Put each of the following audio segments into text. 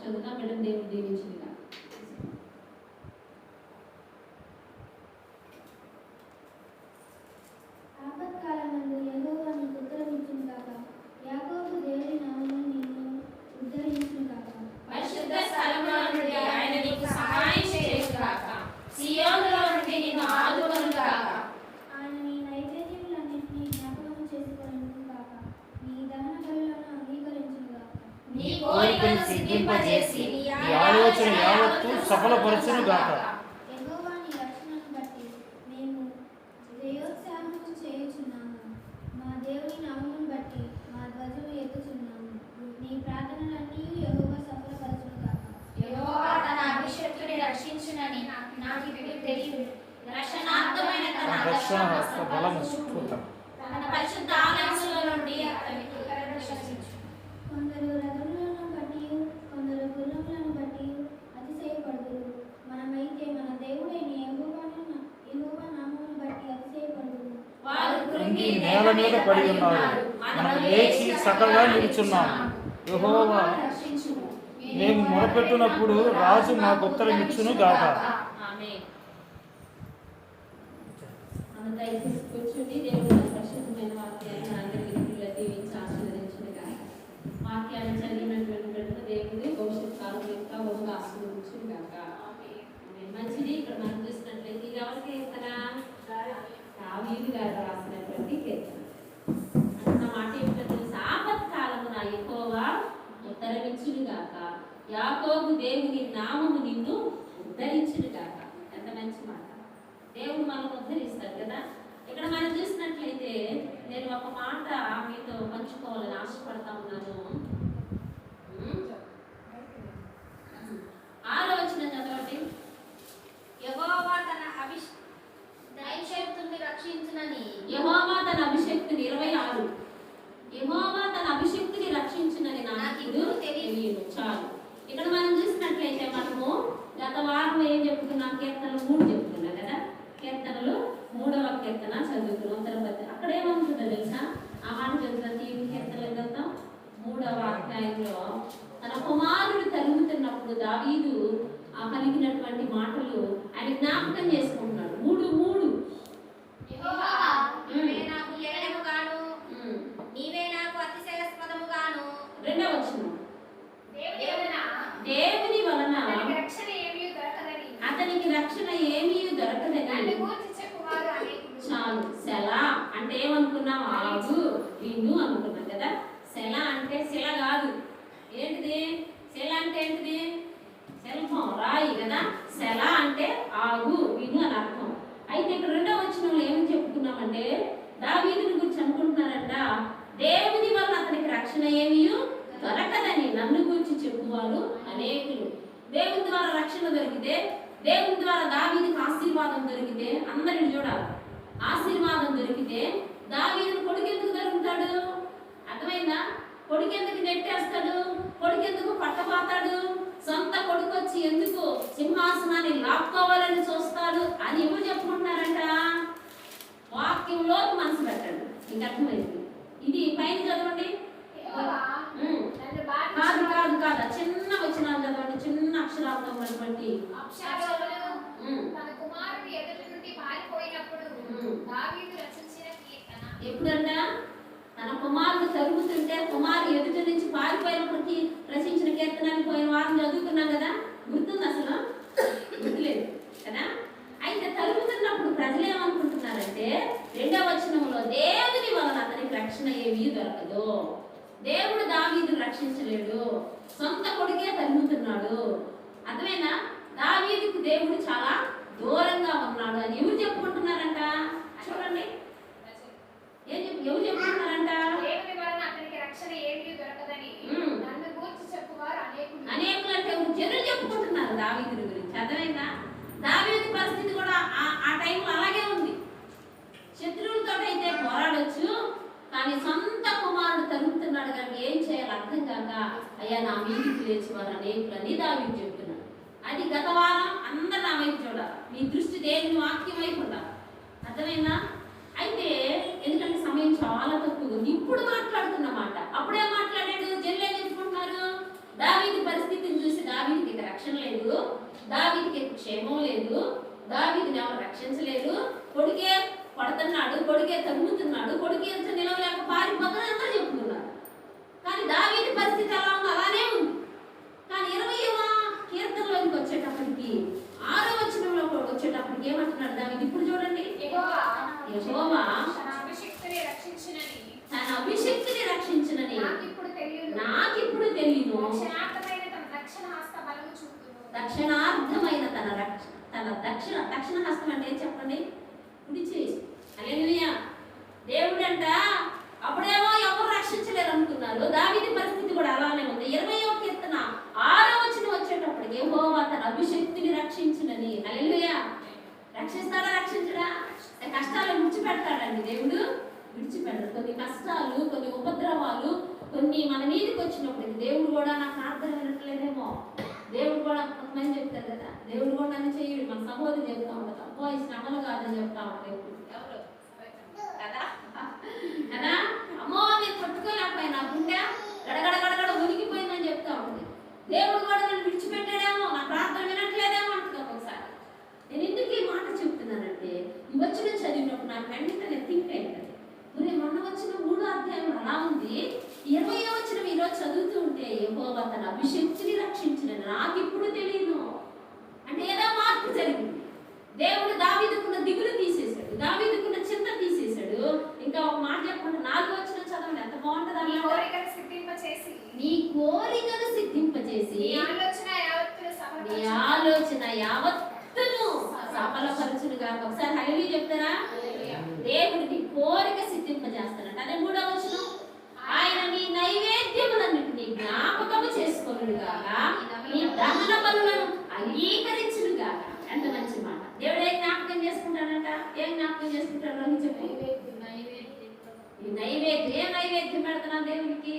చదువుతా మేడం. దేవుడు దీవించిందిగా. ఆపత్కాలమందు యెహోవా నీకు ఉత్తరమిచ్చును గాక. యాకోబు దేవుని నామమున నిన్ను ఉద్ధరించును గాక. పరిశుద్ధ స్థలములో నుండి ఆయన నీకు సహాయం చేయును గాక. సియోనులో నుండి నిన్ను ఆదుకొను గాక. ఆయన నీ నైవేద్యములన్నిటినీ జ్ఞాపకం చేసుకొనును గాక. నీ దహన బలులను అంగీకరించును గాక. నీ కోరికను సిద్ధింపజేసి నీ ఆలోచన యావత్తు సఫలపరచును గాక. యెహోవా నీ రక్షణను బట్టి మేము జయోత్సాహము చేయుచున్నాము. మా దేవుని నామమును బట్టి మా ధ్వజము ఎత్తుచున్నాము. నీ ప్రార్థనలన్నీ యెహోవా సఫలపరచును గాక. యెహోవా తన అభిషిక్తుని రక్షించునని నాకు ఇప్పుడు తెలియదు. రక్షణార్థమైన తన రక్షణ హస్త బలము స్ఫూర్తం. తన పరిశుద్ధ ఆలయములో నుండి అతనికి రక్షించు. కొందరు రథములను బట్టి కొందరు గుర్రములను బట్టి అతిశయపడుదురు. మనమైతే మన దేవుడైన యెహోవా నామమును బట్టి అతిశయపడుదురు. వారు కృంగి నేల మీద పడి ఉన్నారు, మనం లేచి చక్కగా నిలుచున్నాము. యెహోవా రక్షించుము. మేము మొరపెట్టునప్పుడు రాజు మాకు ఉత్తరమిచ్చును గాక. ఆమేన్. మనం దయచేసి కూర్చుని దేవుడి పరిశుద్ధమైన వాక్యాన్ని అందరికీ దీవించి ఆశీర్వదించునుగా. వాక్యాన్ని చదివినటువంటి వెంటనే దేవుడి భవిష్యత్ కాలం ఇంకా బహుగా ఆశీర్వదించునుగాక. మంచిది. ఇక్కడ మనం చూసినట్లయితే ఇది ఎవరి కీర్తన? దావీదు గారు రాసినటువంటి కీర్తన. అంటున్న మాట ఏమిటో తెలుసా? ఆపత్కాలమున యెహోవా ఉత్తరమిచ్చునుగాక. యాకోబు దేవుని నామము నిన్ను ఉద్ధరించునుగాక. ఎంత మంచి మాట. దేవుడు మనం ఉద్ధరిస్తాడు కదా. ఇక్కడ మనం చూసినట్లయితే నేను ఒక మాట మీతో పంచుకోవాలని ఆశపడతా ఉన్నాను. 6వ వచనం చదవండి. యెహోవా తన అభిషేక్తుని రక్షించునని. యెహోవా తన అభిషేక్తుని 26. యెహోవా తన అభిషేక్తుని రక్షించునని నాకు తెలియను. చాలు. ఇక్కడ మనం చూసినట్లయితే మనము గత వారం ఏం చెప్పుకున్నాం? కీర్తనలు 3 చెప్పుకున్నాం కదా. కీర్తనలు 3వ కీర్తన చదువుతున్నాం. తర్వాత అక్కడ ఏమవుతుందో తెలుసా? ఆ మాట చదువుతాం. ఈ కీర్తనలు చదువుతాం. 3వ అధ్యాయంలో తన కుమారుడు తరుగుతున్నప్పుడు దావీదు పలికినటువంటి మాటలు ఆయన జ్ఞాపకం చేసుకుంటున్నాడు. 3 యెహోవా నీవే నాకు కేడముగాను, నీవే నాకు అతిశయాస్పదముగాను. 2వ వచనం. దేవుని వలన అతనికి రక్షణ ఏమీ దొరకదని చాలు. సెలా అంటే ఏమనుకున్నాం? ఆగు, విను అనుకున్నాం కదా. సెల అంటే శిల కాదు. ఏంటిది? శిల అంటే ఏంటిది? సెల్ఫం, రాయి కదా. సెల అంటే ఆగు, విను అని అర్థం. అయితే ఇక్కడ 2వ వచనంలో ఏమని చెప్పుకున్నామంటే దావీదుని గురించి అనుకుంటున్నారంట, దేవుని వల్ల అతనికి రక్షణ ఏమీ దొరకదని నన్ను గురించి చెప్పువారు అనేకులు. దేవుని ద్వారా రక్షణ దొరికితే, దేవుని ద్వారా దావీదుకి ఆశీర్వాదం దొరికితే, అందరిని చూడాలి. ఆశీర్వాదం దొరికితే దావీదుని కొడుకు ఎందుకు దొరుకుతాడు? అర్థమైందా? కొడుకు ఎందుకు నెట్టేస్తాడు? కొడుకు ఎందుకు పట్టపోతాడు? సొంత కొడుకు వచ్చి ఎందుకు సింహాసనాన్ని లాక్కోవాలని చూస్తాడు అని ఎవరు చెప్పుకుంటున్నారంట? వాక్యంలోకి మనసు పెట్టండి. మీకు అర్థమైంది. ఇది పైన చదవండి. కాదు కాదు కాదు, చిన్న వచనాలు చదవండి. చిన్న అక్షరాలతో ఉన్నటువంటి తన కుమారుడు ఎదుటి నుండి పారిపోయినప్పుడు దావీదు రచించిన కీర్తన. ఎప్పుడంట? తన కుమారుడు తరుగుతుంటే కుమారు ఎదుటి నుంచి పారిపోయినప్పటికీ రచించిన కీర్తనాన్ని పోయిన వారం చదువుకున్నాం కదా. గుర్తుంది? అసలు గుర్తులేదు కదా. అయితే తరుగుతున్నప్పుడు ప్రజలు ఏమనుకుంటున్నారంటే 2వ వచనంలో దేవుని వలన అతనికి రక్షణ ఏమీ దొరకదు, దేవుడు దావీదుని రక్షించలేడు, సొంత కొడుకే తరుగుతున్నాడు. అర్థమైనా? దావీదుకు దేవుడు చాలా దూరంగా ఉన్నాడు అని ఎవరు చెప్పుకుంటున్నారంట? చూడండి ఎవరు చెప్పుకుంటున్నారంట? దేవుని వలన అతనికి రక్షణ ఏమీ దొరకదని నన్ను గూర్చి చెప్పువారు అనేకులు. అనేకులు అంటే జనులు చెప్పుకుంటున్నారు దావీదుని గురించి. అర్థమైందా? దావీదు పరిస్థితి కూడా ఆ టైంలో అలాగే ఉంది. శత్రువులతో అయితే పోరాడొచ్చు, కానీ సొంత కుమారుడు తరుగుతున్నాడు కానీ ఏం చేయాలి అర్థం కాక అయ్యా నా మీదికి లేచివారు అనేకులని దావీదు చెప్తున్నాడు. అది గత వారం అందరు నా వైపు చూడాలి. మీ దృష్టి దేవుని వాక్యం వైపు ఉండాలి. అర్థమైందా? అయితే ఎందుకంటే సమయం చాలా తక్కువ ఉంది. ఇప్పుడు మాట్లాడుతున్నమాట. అప్పుడే మాట్లాడాడు. జనులు ఏం చెప్పుకుంటున్నారు? దావీదు పరిస్థితిని చూసి ఇక రక్షణ లేదు, దావీదుకి క్షేమం లేదు, దావీదుని ఎవరు రక్షించలేరు, కొడుకే పడుతున్నాడు, కొడుకే తగ్గుతున్నాడు, కొడుకే ఎంత నిలవలేక పారిపోతాడు అంతా చెప్తున్నారు. కానీ దావీదు పరిస్థితి ఎలా ఉంది? అలానే ఉంది. కానీ 20వ కీర్తనలోకి వచ్చేటప్పటికి 6వ వచనంలో వచ్చేటప్పటికి ఏమంటున్నాడు దావీదు? ఇప్పుడు చూడండి, యెహోవా తన అభిషిక్తుని రక్షించునని తన అభిషిక్తుని రక్షించునని నాకిప్పుడు తెలియను. నాకిప్పుడు తెలియను. దక్షిణార్థమైన తన దక్షిణ హస్త బలము చూపును. దక్షిణార్థమైన తన దక్షిణ హస్తం అంటే ఏం చెప్పండి? కుడి చేయి. హల్లెలూయా. దేవుడంట అప్పుడేమో ఎవరు రక్షించలేరు అనుకున్నారు. దావీదు పరిస్థితి కూడా అలానే ఉంది. 20వ కీర్తన 6వ వచనం వచ్చేటప్పటికి యెహోవా తన అభిషక్తిని రక్షించునని. హల్లెలూయా. రక్షిస్తాడా? రక్షించడా? కష్టాలు విడిచిపెడతాడండి దేవుడు? విడిచిపెడతాడు. కొన్ని కష్టాలు, కొన్ని ఉపద్రవాలు, కొన్ని మన మీదకి వచ్చినప్పటికి దేవుడు కూడా నా ప్రార్థన వినట్లేదేమో, దేవుడు కూడా కొంతమంది చెప్తారు కదా, దేవుడు కూడా నన్ను చేయడు. మన సహోదరి చెప్తా ఉంటుంది, అబ్బో ఈ శ్రమలు కాదని చెప్తా ఉంటాయి ఎవరు కదా కదా, అమ్మో నేను పట్టుకోలేకపోయినా గుండె గడగడ గడగడ ఉనికిపోయిందని చెప్తా ఉంటుంది. దేవుడు కూడా నన్ను విడిచిపెట్టాడేమో, నా ప్రార్థన వినట్లేదేమో అంటుంది ఒకసారి. నేను ఎందుకు ఈ మాట చెప్తున్నానంటే, ఈ వచ్చిన చదివినప్పుడు నాకు వెంటనే థింక్ అయింది. మొన్న వచ్చిన 3వ అధ్యాయం అలా ఉంది, 20వ వచనం ఈరోజు చదువుతూ ఉంటే యెహోవా తన అభిషక్తిని రక్షించునని నాకిప్పుడు తెలియను. అంటే ఏదో మార్పు జరిగింది. దేవుడు దావీదుకున్న దిగులు తీసేశాడు, దావీదుకున్న చింత తీసేశాడు. ఇంకా ఒక మాట చెప్పండి, 4వ వచనం చదవండి, ఎంత బాగుంటుంది. నీ కోరికను సిద్ధింపచేసి నీ కోరికను సిద్ధింపచేసి నీ ఆలోచన యావత్తును సఫలపరచును గాక. ఒకసారి హల్లెలూయా చెప్తారా? దేవుడు నీ కోరిక సిద్ధింపజేస్తానంట. అదే 3వ వచనం, ఆయన నీ నైవేద్యములన్నిటినీ జ్ఞాపకము చేసుకొనును గాక, నీ దహన బలులను అంగీకరించును గాక. ఎంత మంచి మాట. దేవుడు ఏం జ్ఞాపకం చేసుకుంటాడంట? ఏం జ్ఞాపకం చేసుకుంటాడు? అని చెప్పి ఈ నైవేద్యం. ఏ నైవేద్యం పెడుతున్నా దేవుడికి?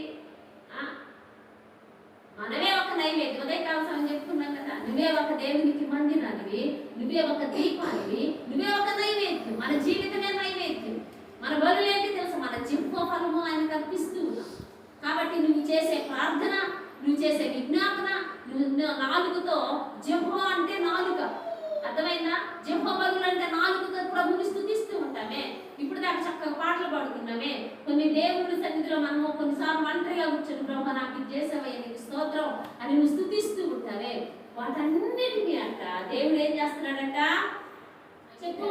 మనమే ఒక నైవేద్యం. ఉదయ కాలం చెప్పుకున్నాం కదా, నువ్వే ఒక దేవునికి మందిరానివి, నువ్వే ఒక దీపానివి, నువ్వే ఒక నైవేద్యం. మన జీవితమే నైవేద్యం. మన బలులు ఏంటి తెలుసు? మన జిహ్వ ఫలము ఆయనకు అర్పిస్తూ ఉన్నాం. కాబట్టి నువ్వు చేసే ప్రార్థన, నువ్వు చేసే విజ్ఞాపన, నువ్వు నాలుగుతో, జిహ్వ అంటే నాలుక, అర్థమైందా? జిహ్వ బలులు అంటే నాలుగుతో ప్రభుని స్తుతిస్తూ ఉంటామే. ఇప్పుడు దాకా చక్కగా పాటలు పాడుకున్నామే. కొన్ని దేవుడి సన్నిధిలో మనము కొన్నిసార్లు ఒంటరిగా కూర్చొని, ప్రభు నాకు ఇది చేసావయ్యా, నీకు స్తోత్రం అని నువ్వు స్తుతిస్తూ ఉంటావే. వాటన్నిటినీ అంట దేవుడు ఏం చేస్తున్నాడంట చెప్పు?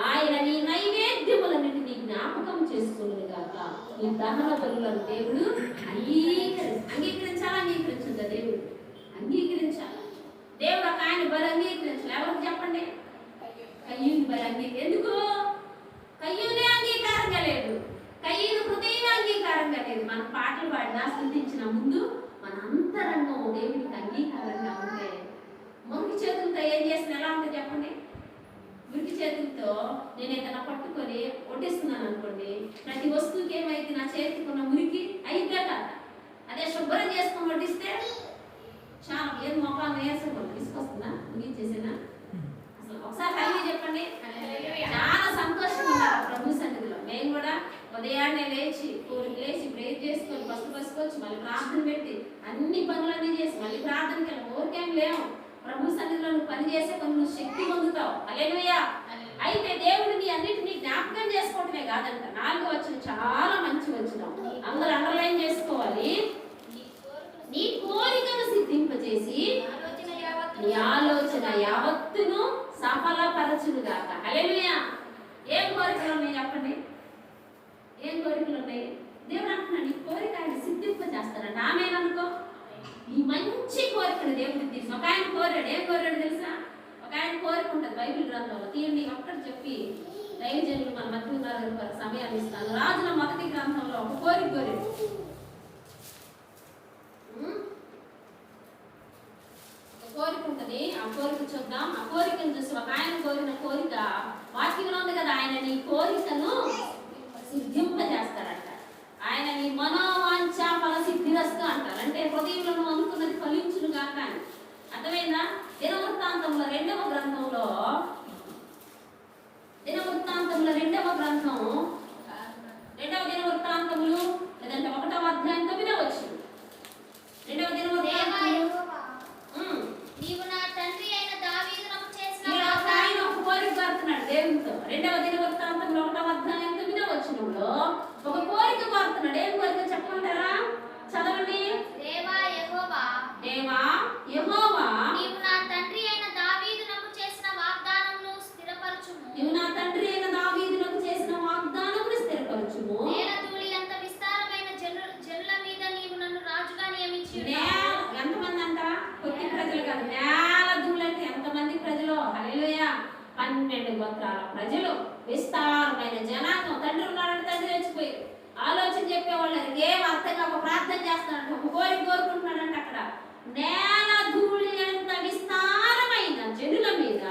ఆయన నీ నైవేద్యములన్నిటినీ జ్ఞాపకం చేసుకుని గాక, నీ దహన బలులను దేవుడు అంగీకరించాలా? అంగీకరించుందా? దేవుడు అంగీకరించాలా? దేవుడు ఒక ఆయన బలి అంగీకరించాలి. ఎవరికి చెప్పండి? కయ్యూని బలి అంగీకరి. ఎందుకు? కయ్యూనే అంగీకారంగా లేదు, కయ్యూని హృదయం అంగీకారంగా లేదు. మన పాటలు పాడినా స్తుతించిన ముందు మన అంతరంగం దేవుడికి అంగీకారంగా ఉంటే, మురికి చేతులతో ఏం చేసిన ఎలా ఉంటే చెప్పండి? మురికి చేతులతో నేను ఏదైనా పట్టుకొని వడ్డిస్తున్నాను అనుకోండి, ప్రతి వస్తువుకి ఏమైతే నా చేతికి ఉన్న మురికి అయిద్దా కాదా? అదే శుభ్రం చేసుకొని వడ్డిస్తే చాలా ఏది మొక్కలు వేసుకోండి, తీసుకొస్తుందా? ముగించేసేనా? అసలు ఒకసారి హల్లెలూయా చెప్పండి. చాలా సంతోషంగా ఉన్నారు ప్రభు సన్నిధిలో. మేము కూడా ఉదయాన్నే లేచి ప్రేర్ చేసుకొని పసుపు పసుకొచ్చి మళ్ళీ ప్రార్థన పెట్టి అన్ని పనులన్నీ చేసి మళ్ళీ ప్రార్థనకి వెళ్ళి ఊరికేం లేవు. ప్రభు సన్నిధిలో నువ్వు పని చేసే కొన్ని నువ్వు శక్తి పొందుతావు. హల్లెలూయా. అయితే దేవుడిని అన్నిటినీ జ్ఞాపకం చేసుకోవటమే కాదంట. 4వ వచనం చాలా మంచి వచనం, అందరూ అండర్లైన్ చేసుకోవాలి. నీ కోరికను సిద్ధింపజేసి నీ ఆలోచన యావత్తును సఫలపరచును గాక. హల్లెలూయా. ఏం కోరికలు ఉన్నాయి చెప్పండి? ఏం కోరికలు ఉన్నాయి? దేవుడు అంటున్నాడు నీ కోరిక ఆయన సిద్ధింపజేస్తాడంట. ఆమేననుకో. ఈ మంచి కోరికను దేవుడికి తీసి ఒక ఆయన కోరాడు. ఏం కోరాడు తెలుసా? ఒక ఆయన కోరిక ఉంటుంది బైబిల్ గ్రంథంలో. తీయండి ఒక్కటి చెప్పి దైవజనులు మన మధ్య ఉన్నారు, సమయాన్ని ఇస్తాను. రాజుల మొదటి గ్రంథంలో ఒక కోరిక కోరాడు. కోరిక ఉంటుంది, ఆ కోరిక చూద్దాం. ఆ కోరికను చూసి ఒక ఆయన కోరిన కోరిక వాక్యంలో ఉంది కదా, ఆయన నీ కోరికను సిద్ధింపజేస్తారంట. ఆయన నీ మనోవాంఛ ఫల సిద్ధిరస్తు అంటారు. అంటే హృదయంలో నువ్వు అనుకున్నది ఫలించును గాక అని. అర్థమైందా? దినవృత్తాంతంలో 2వ గ్రంథంలో, దినవృత్తాంతంలో 2వ గ్రంథం, 2వ దినవృత్తాంతములు లేదంటే 1వ అధ్యాయం 9వ వచనం. 2వ దినవృత్తాంతములు గోత్రాల ప్రజలు, విస్తారమైన జనాంగం. తండ్రి ఉన్నాడంటే తండ్రి చచ్చిపోయారు. ఆలోచన చెప్పేవాళ్ళకి ఏం అర్థం కాక ప్రార్థన చేస్తున్నాడంట, ఒక కోరిక కోరుకుంటున్నాడంట. అక్కడ నేల ధూళి ఎంత విస్తారమైన జనుల మీద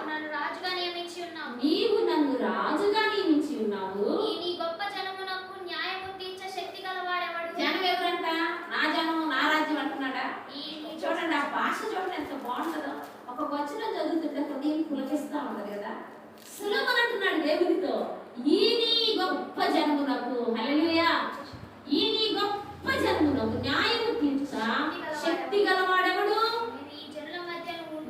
నన్ను రాజుగా నియమించి ఉన్నావు. నీవు నన్ను రాజుగా నియమించి ఉన్నావు. ఈ నీ గొప్ప జనమునకు న్యాయము తీర్చే శక్తి గలవాడెవడు? జనం ఎవరంట? నా జనం నా రాజ్యం అంటున్నాడా? చూడండి ఆ భాష చూడండి ఎంత బాగుంటుందో. ఒక వచనం చదువుతుంటే హృదయం పులకిస్తా ఉంటది కదా. సులభం అంటున్నాడు దేవునితో, ఈ నీ గొప్ప జనమునకు, హల్లెలూయా, ఈ నీ గొప్ప జనమునకు న్యాయము తీర్చ శక్తి గలవాడెవడు?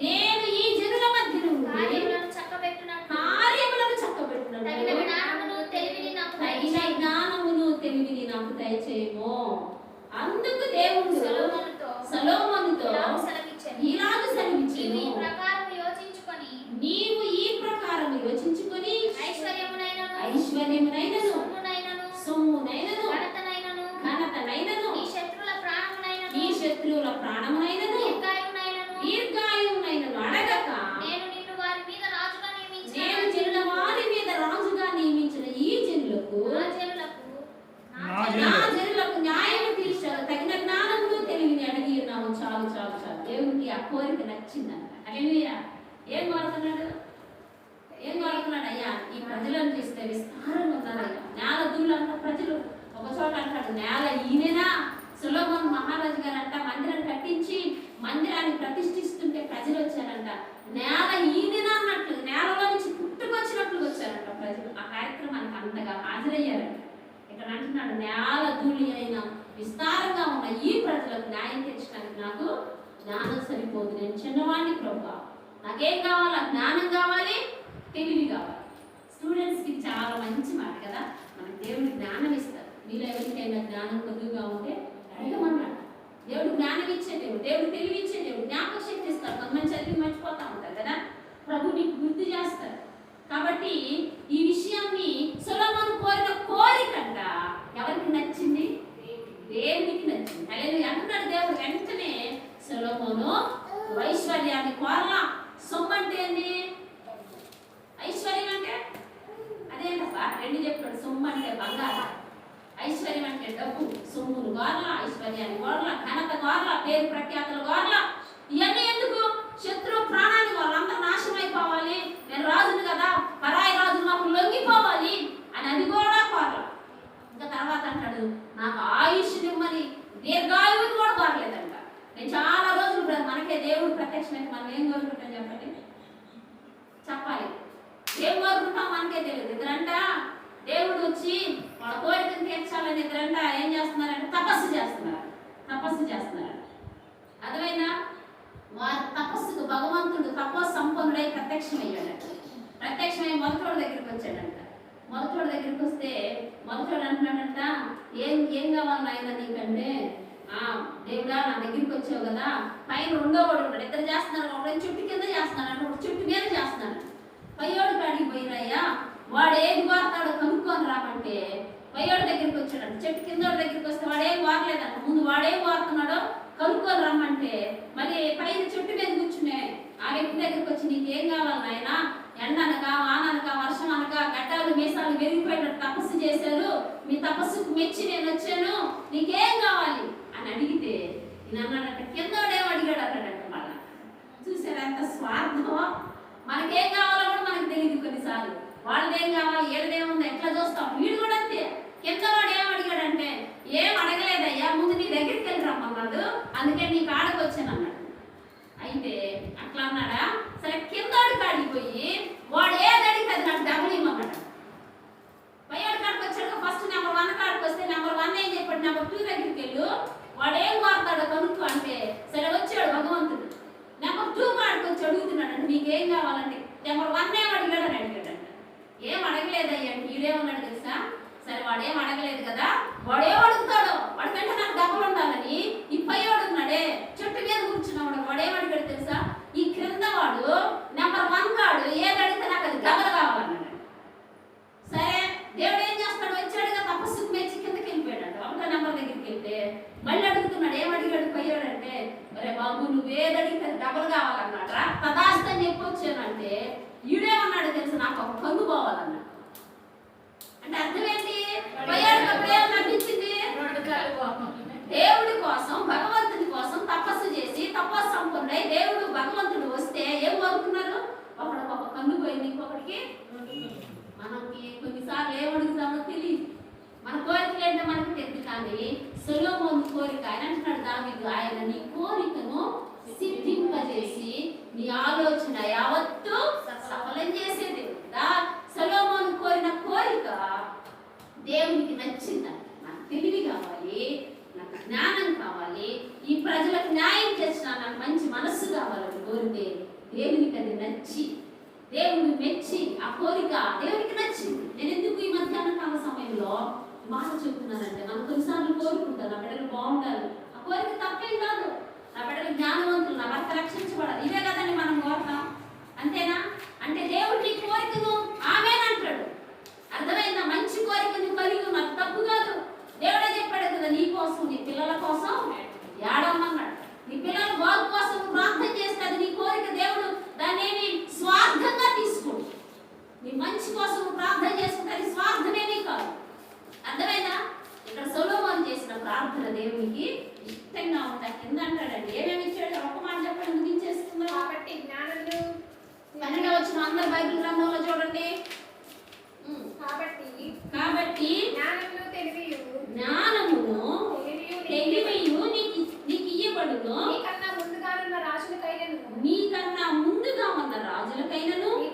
నేను ఈ జనుల మధ్య నుండి కార్యములను చక్కబెట్టునట్లు తగిన జ్ఞానమును తెలివిని నాకు దయచేయము. అందుకు దేవుడు సొలొమోనుతో ఇలాగ సెలవిచ్చెను, నీవు ఈ ప్రకారం యోచించుకొని ఐశ్వర్యమునైనను సొమ్మునైనను ఘనతనైనను నీ శత్రువుల ప్రాణమునైనను దీర్ఘాయువునైనను అడగక నేను జనుల వారి మీద రాజుగా నియమించిన ఈ జనులకు నా జనులకు న్యాయము తీర్చ తగిన జ్ఞానమును తెలివిని అడిగి ఉన్నాము. చాలు చాలు చాలు. దేవునికి ఆ కోరిక నచ్చిందంట. హల్లెలూయా. ఏం కోరుతున్నాడు? అయ్యా, ఈ ప్రజలను చూస్తే విస్తారంగా ఉన్నారయ్యా. నేల దూళ్ళంతా ప్రజలు. ఒక చోట అంటాడు, నేల ఈయనేనా? సొలొమోను మహారాజు గారు అంట మందిరం కట్టించి మందిరాన్ని ప్రతిష్ఠిస్తుంటే ప్రజలు వచ్చారంట. నేల ఈయనేనా అన్నట్లు, నేలలో నుంచి పుట్టుకొచ్చినట్లు వచ్చారంట ప్రజలు. ఆ కార్యక్రమానికి అంతగా హాజరయ్యారంట. ఇక్కడ అంటున్నాడు, నేల ధూళి అయిన విస్తారంగా ఉన్న ఈ ప్రజలకు న్యాయం తీర్చడానికి నాకు జ్ఞానం సరిపోదు. నేను చిన్నవాడిని ప్రభువా, నాకేం కావాలా? జ్ఞానం కావాలి, తెలివి కావాలి. స్టూడెంట్స్కి చాలా మంచి మాట కదా, మనకి దేవుడు జ్ఞానం ఇస్తారు. మీలో ఎవరికైనా జ్ఞానం కొద్దిగా ఉంటే అడగమన్నాడు. దేవుడు జ్ఞానం ఇచ్చే దేవుడు, దేవుడు తెలివి ఇచ్చే దేవుడు, జ్ఞాపక శక్తి ఇస్తారు. కొంతమంది చదివి మర్చిపోతా ఉంటారు కదా, ప్రభు నీకు గుర్తు చేస్తారు. కాబట్టి ఈ విషయాన్ని సొలొమోను కోరిన కోరికంట ఎవరికి నచ్చింది? దేవునికి నచ్చింది. హల్లెలూయా అంటున్నాడు దేవుడు. వెంటనే సొలొమోను ఐశ్వర్యాన్ని కోరలా. సొమ్ము అంటే ఏంది? ఐశ్వర్యం అంటే అదేంటప్ప రెండు చెప్పాడు. సొమ్ము అంటే బంగారం, ఐశ్వర్యం అంటే డబ్బు. సొమ్మును గోర్లా, ఐశ్వర్యాన్ని గోర్లా, ఘనత గోర్లా, పేరు ప్రఖ్యాతలు గోర్లా. ఇవన్నీ ఎందుకు? శత్రువు ప్రాణాన్ని వాళ్ళందరూ నాశనం అయిపోవాలి, నేను రాజును కదా, పరాయి రాజు నాకు లొంగిపోవాలి అని అది కూడా కోరలా. ఇంకా తర్వాత అంటాడు, నాకు ఆయుష్ నిమ్మని, దీర్ఘాయువుని కూడా కోరలేదంట. నేను చాలా రోజులు మనకే దేవుడు ప్రత్యక్షమైతే మనం ఏం కోరుకుంటాం చెప్పండి? చెప్పాలి. ఏం కోరుకుంటాం మనకే తెలియదు. ఇద్దరంట దేవుడు వచ్చి వాళ్ళ కోరికను తీర్చాలని ఇద్దరంట ఏం చేస్తున్నారంటే తపస్సు చేస్తున్నారు. అర్థమైనా? వారి తపస్సుకు భగవంతుడు తపోసంపన్నుడై ప్రత్యక్షమై మొదటోడు దగ్గరికి వచ్చాడంట. మొదటోడు దగ్గరికి వస్తే మొదటోడు అంటున్నాడంట, ఏం కావాలి నాయన నీకంటే? దేవుడా నా దగ్గరికి వచ్చావు కదా, పైన రెండో వాడు ఉన్నాడు, ఇద్దరు చేస్తున్నారు. ఒకటి చుట్టు కింద చేస్తున్నాడు, ఒకటి చుట్టు మీద చేస్తున్నాడు. పయ్యోడు కాడికి పోయినయ్యా, వాడు ఏది కోరతాడో కనుక్కొని రామంటే పయ్యోడు దగ్గరికి వచ్చాడంట. చెట్టు కింద దగ్గరికి వస్తే వాడేం కోరలేదంట. ముందు వాడేం కోరుతున్నాడో కనుక్కొని రమ్మంటే మరి పైన చెట్టు మీద కూర్చునే ఆ వ్యక్తి దగ్గరికి వచ్చి, నీకేం కావాలి నాయన? ఎండ అనగా వాన అనగా వర్షం అనగా గడ్డాలు మీసాలు వెరిగిపోయినట్టు తపస్సు చేశారు, మీ తపస్సుకు మెచ్చి నేను వచ్చాను, నీకేం కావాలి అని అడిగితే నేను అన్నాడంట, కిందోడేం అడిగాడు అన్నాడంట. మళ్ళా చూసారు ఎంత స్వార్థం. మనకేం కావాలో కూడా మనకు తెలియదు కొన్నిసార్లు. వాళ్ళదేం కావాలి, ఏడదేముంది ఎట్లా చూస్తాం. వీడు కూడా అంతే. కిందవాడు ఏం అడిగాడంటే, ఏం అడగలేదయ్యా, ముందు నీ దగ్గరికి వెళ్ళి రమ్మన్నాడు, అందుకే నీ కాడకు వచ్చాను అన్నాడు. అయితే అట్లా అన్నాడా? సరే కిందోడి కాడికి పోయి వాడు ఏది అడిగితే అది నాకు డబ్బులు ఇమ్మన్నాడు. పయ్యాడి కాడికి వచ్చాడు. ఫస్ట్ నెంబర్ 1 కాడికి వస్తే నెంబర్ 1 ఏం చెప్పాడు, నెంబర్ 2 దగ్గరికి వెళ్ళు, వాడు ఏం కోరుతాడో కనుక్కు అంటే సరే వచ్చాడు భగవంతుడు. నెంబర్ 2 కాడికి వచ్చి అడుగుతున్నాడు, మీకేం కావాలంటే నెంబర్ 1 ఏం అడిగాడు అని అడిగాడంట. ఏం అడగలేదయ్యా అంటే ఈడేమన్నాడు తెలుసా? సరే వాడేం అడగలేదు కదా, వాడేం అడుగుతాడో, వాడికంటే నాకు డబ్బులు ఉండాలని ఈ పయ్యోడు ఉన్నాడే చెట్టు మీద కూర్చున్నాడు, వాడేం అడిగాడు తెలుసా? ఈ క్రింద వాడు నెంబర్ 1 కాడు ఏది అడిగితే నాకు అది డబ్బులు కావాలన్నాడు. సరే దేవుడు ఏం చేస్తాడు? వచ్చాడుగా తపస్సుకు మెచ్చి కిందకి వెళ్ళిపోయాడు. 1వ నెంబర్ దగ్గరికి వెళ్తే మళ్ళీ అడుగుతున్నాడు, ఏం అడిగాడు పయ్యోడు అంటే, అరే బాబు బాబు నువ్వు ఏదడిగితే అది డబుల్ కావాలన్నాడు రా తదాస్తి అని చెప్పొచ్చానంటే ఈడేమన్నాడు తెలుసు నాకు ఒక కన్ను పోవాలన్నాడు. అంటే అర్థం ఏంటి? పోయాడు ఏమనిపించింది? దేవుడి కోసం భగవంతుడి కోసం తపస్సు చేసి తపస్సు సంపన్నుడై దేవుడు భగవంతుడు వస్తే ఏం కోరుకున్నారు? ఒకడికి ఒక కన్ను పోయింది, ఇంకొకటికి. మనకి కొన్నిసార్లు ఏమడుగుతామో తెలియదు, మన కోరికలు ఏంటో మనకు తెలియదు. కానీ సొలొమోను కోరిక ఆయన అంటున్నాడు దావీదు, ఆయన నీ కోరికను సిద్ధింపజేసి నీ ఆలోచన యావత్తు సఫలం చేసేది. సొలొమోను కోరిన కోరిక దేవునికి నచ్చిందంట. నాకు తెలివి కావాలి, నాకు జ్ఞానం కావాలి, ఈ ప్రజలకు న్యాయం చేసిన నాకు మంచి మనస్సు కావాలని కోరితే దేవునికి అది నచ్చి దేవుడు మెచ్చి ఆ కోరిక దేవునికి నచ్చింది. నేను ఎందుకు ఈ మధ్యాహ్న కాల సమయంలో మాట చెప్తున్నానంటే మనం కొన్నిసార్లు కోరుకుంటాను నా బిడ్డలు బాగుండాలి, ఆ కోరిక తప్పేం కాదు. నా బిడ్డలు జ్ఞానవంతులు, నా భర్త రక్షించబడాలి, ఇదే కదండి మనం కోరుతాం. అంతేనా? అంటే దేవుడు నీ కోరికను ఆమెనంటాడు. అర్థమైందా? మంచి కోరికను కలిగి నాకు తప్పు కాదు. దేవుడే చెప్పాడు కదా నీ కోసం నీ పిల్లల కోసం ఏడవమన్నాడు. నీ పిల్లల బాగు కోసం ప్రార్థన చేస్తే అది నీ కోరిక. దేవుడు దాన్ని ఏమి స్వార్థంగా తీసుకోడు. నీ మంచి కోసం ప్రార్థన చేసుకుంటే అది స్వార్థమేమీ కాదు. అర్థమైందా? ఇక్కడ సొలొమోను చేసిన ప్రార్థన దేవునికి ఇష్టంగా ఉంటా. కింద అంటాడండి ఏమేమి ఇచ్చాడు ఒక మాట చెప్పండి ముగించేస్తున్నారు. కాబట్టి జ్ఞానులు 12వ వచనం అందరు బైబిల్ గ్రంథంలో చూడండి. కాబట్టి జ్ఞానమును తెలివియు నీకు ఇయ్యబడును. నీకన్నా ముందుగా ఉన్న రాజులకైనను నీ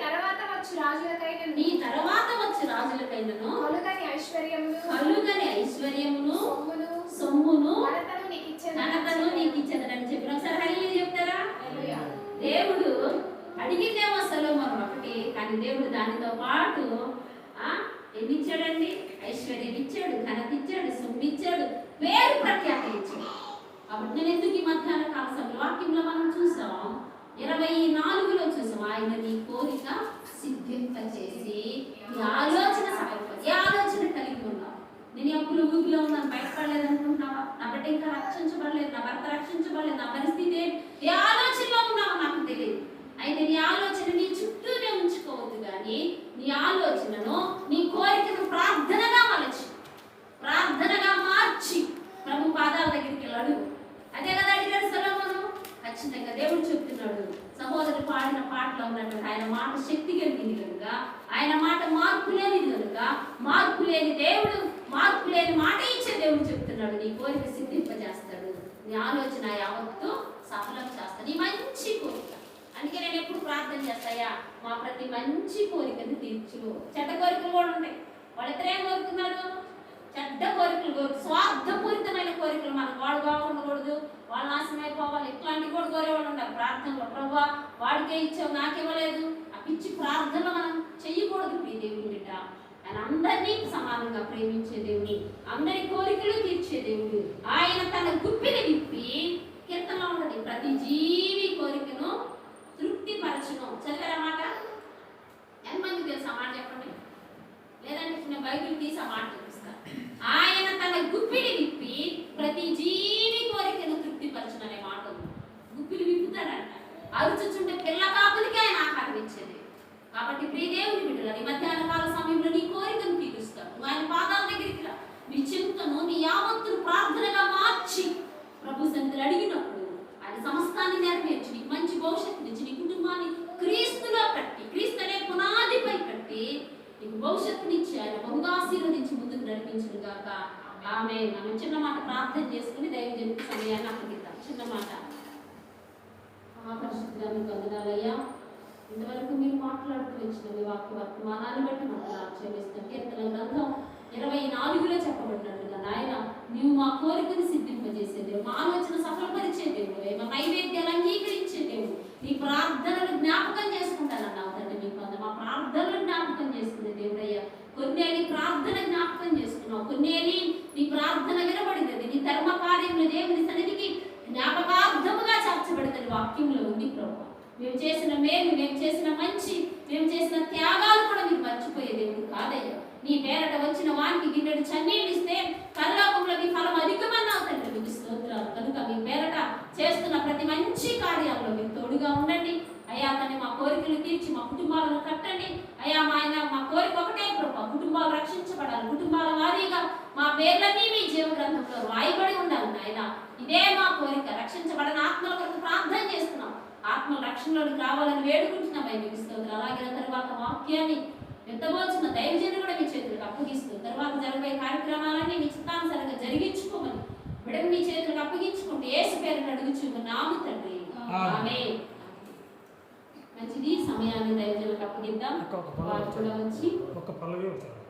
తర్వాత వచ్చు రాజులకైనను కలుగని ఐశ్వర్యమును సొమ్మును ఘనతను నీకు ఇచ్చేదని చెప్పిన ఒకసారి హల్లెలూయా చెప్తారా? దేవుడు అడిగిందేమో సొలొమోను ఒకటి, కానీ దేవుడు దానితో పాటు ఎన్ని ఇచ్చాడండి? ఐశ్వర్యం ఇచ్చాడు, ఘనత ఇచ్చాడు, సొమ్ము ఇచ్చాడు, పేరు ప్రఖ్యాతి ఇచ్చాడు. కాబట్టి నేను ఎందుకు ఈ మధ్యాహ్న కాల సమయంలో వాక్యంలో మనం చూసాం 24లో చూసాం, ఆయన నీ కోరిక సిద్ధింపచేసి నీ ఆలోచన సఫలపరిచి. ఏ ఆలోచన కలిగి ఉన్నావు? నేను ఎప్పుడు ఊపిలో ఉన్నాను, బయటపడలేదు అనుకుంటున్నావా? నా బిడ్డ ఇంకా రక్షించబడలేదు, నా భర్త రక్షించబడలేదు, నా పరిస్థితి ఏ ఆలోచనలో ఉన్నావో నాకు తెలియదు. అయితే నీ ఆలోచన నీ చుట్టూనే ఉంచుకోవద్దు, కానీ నీ ఆలోచనను నీ కోరికను ప్రార్థనగా మలచి ప్రార్థనగా మార్చి ప్రభు పాదాల దగ్గరికి వెళ్ళాడు. అదే కదా అడిగాడు సొలొమోను. ఖచ్చితంగా దేవుడు చెప్తున్నాడు, సహోదరుడు పాడిన పాటలో ఉన్నటువంటి ఆయన మాట శక్తి కలిగింది కనుక, ఆయన మాట మార్పు లేనిది కనుక, మార్పు లేని దేవుడు, మార్పు లేని మాట ఇచ్చే దేవుడు చెప్తున్నాడు నీ కోరిక సిద్ధింపజేస్తాడు, నీ ఆలోచన యావత్తు సఫలం చేస్తాడు. నీ మంచి కోరిక. అందుకే నేను ఎప్పుడు ప్రార్థన చేస్తాయా మా ప్రతి మంచి కోరికను తీర్చు. చెడ్డ కోరికలు కూడా ఉంటాయి. వాళ్ళిద్దరు ఏం కోరుకున్నారు? చెడ్డ కోరికలు, స్వార్థపూరితమైన కోరికలు. మనకు వాడు బాగుండకూడదు, వాళ్ళు నాశనం అయిపోవాలి, ఇట్లాంటివి కూడా కోరేవాళ్ళు ఉంటారు ప్రార్థనలో. ప్రభువా వాడికే ఇచ్చావు నాకివ్వలేదు, ఆ పిచ్చి ప్రార్థనలు మనం చెయ్యకూడదు. ఈ దేవుడు బిడ్డ ఆయన అందరినీ సమానంగా ప్రేమించే దేవుడు, అందరి కోరికలు తీర్చే దేవుడు. ఆయన తన గుప్పిని విప్పి కీర్తనలో ఉన్నది ప్రతి జీవి కోరికను తృప్తిపరచును. చదివారా మాట? ఎంతమంది తెలుసు ఆ మాట చెప్పండి? లేదంటే చిన్న బైబిల్ తీసి ఆ మాట చూపిస్తాను. ఆయన తన గుప్పిని విప్పి ప్రతి జీవి కోరికను తృప్తిపరచును అనే మాట ఉంది. గుప్పిని విప్పుతాడంట. అరుచుచుంటే పిల్ల కాపులకి ఆయన ఆహారం ఇచ్చేది. కాబట్టి ప్రియ దేవుని బిడ్డలు ఈ మధ్యాహ్న కాల సమయంలో నీ కోరికను తీరుస్తాడు. నువ్వు ఆయన పాదాల దగ్గరికి రా. నీ చింతను నీ యావత్తును ప్రార్థనగా మార్చి ప్రభు సన్నిధిలో అడిగినప్పుడు ఆయన సమస్తాన్ని నెరవేర్చి నీకు మంచి భవిష్యత్తు నుంచి నీ కుటుంబాన్ని క్రీస్తులో కట్టి, క్రీస్తు అనే పునాదిపై కట్టి నీకు భవిష్యత్తునిచ్చి ఆయన బహుగా ఆశీర్వదించి ముందుకు నడిపించును గాక. ఆమె మనం చిన్న మాట ప్రార్థన చేసుకుని దైవజనుడికి సమయాన్ని అప్పగిద్దాం. చిన్న మాట. పరిశుద్ధిగా మీకు వందనాలయ్యా. ఇంతవరకు మీరు మాట్లాడుతూ వచ్చిన మీ వాక్య వర్తమానాన్ని బట్టి మనం ఆక్షేపిస్తాం. కీర్తన గ్రంథం 24లో చెప్పబడినట్టుగా నాయన నీవు మా కోరికను సిద్ధింపజేసే దేవుడు, మా ఆలోచన సఫలపరిచే దేవుడు, మా నైవేద్యాలు అంగీకరించే దేవుడు, నీ ప్రార్థనలు జ్ఞాపకం చేసుకుంటానన్నావు తండ్రి. మీకు మా ప్రార్థనలు జ్ఞాపకం చేసుకునే దేవుడయ్యా. కొన్ని ప్రార్థన జ్ఞాపకం చేసుకున్నావు, కొన్ని నీ ప్రార్థన వినబడినది, నీ ధర్మ కార్యంలో దేవుని సన్నిధికి జ్ఞాపకార్థముగా చేర్చబడిన వాక్యంలో ఉంది ప్రభు. మేము చేసిన మేలు, మేము చేసిన మంచి, మేము చేసిన త్యాగాలు కూడా మీరు మర్చిపోయే దేవుడు కాదయ్యా. నీ పేరట వచ్చిన వానికి గిన్నెడు చన్నీళ్ళు ఇస్తే పరలోకంలో మీ ఫలం అధికమన్నావు తండ్రి. మీకు స్తోత్రాలు. కనుక మీ పేరట చేస్తున్న ప్రతి మంచి కార్యాల్లో మీరు తోడుగా ఉండండి అయ్యా. తను మా కోరికలు తీర్చి మా కుటుంబాలను కట్టండి అయ్యా. మా కోరిక ఒకటే ప్రభు, కుటుంబాలు రక్షించబడాలి. కుటుంబాల వారీగా మా పేర్లన్నీ మీ జీవ గ్రంథంలో రాయబడి ఉండాలి నాయన. ఇదే మా కోరిక. రక్షించబడిన ఆత్మల కొరకు ప్రార్థన చేస్తున్నాం. ఆత్మల రక్షణలోకి రావాలని వేడుకుంటున్నాం అయ్యి. మీకు స్తోత్రాలు. అలాగే తర్వాత వాక్యాన్ని ఎత్తబోచిన దైవజనుడు కూడా మీ చేతులకు అప్పగిస్తూ తర్వాత జరగబోయే కార్యక్రమాలన్నీ మీ చిత్తానుసారంగా జరిగించుకోమని బిడ్డను మీ చేతులకు అప్పగించుకుంటూ యేసు పేరును అడుగుచున్నాము తండ్రి. ఆమేన్. మంచిది. సమయాన్ని దైవజనులకు అప్పగిద్దాం. వారు కూడా వచ్చి ఒక పల్లవి అవుతారు.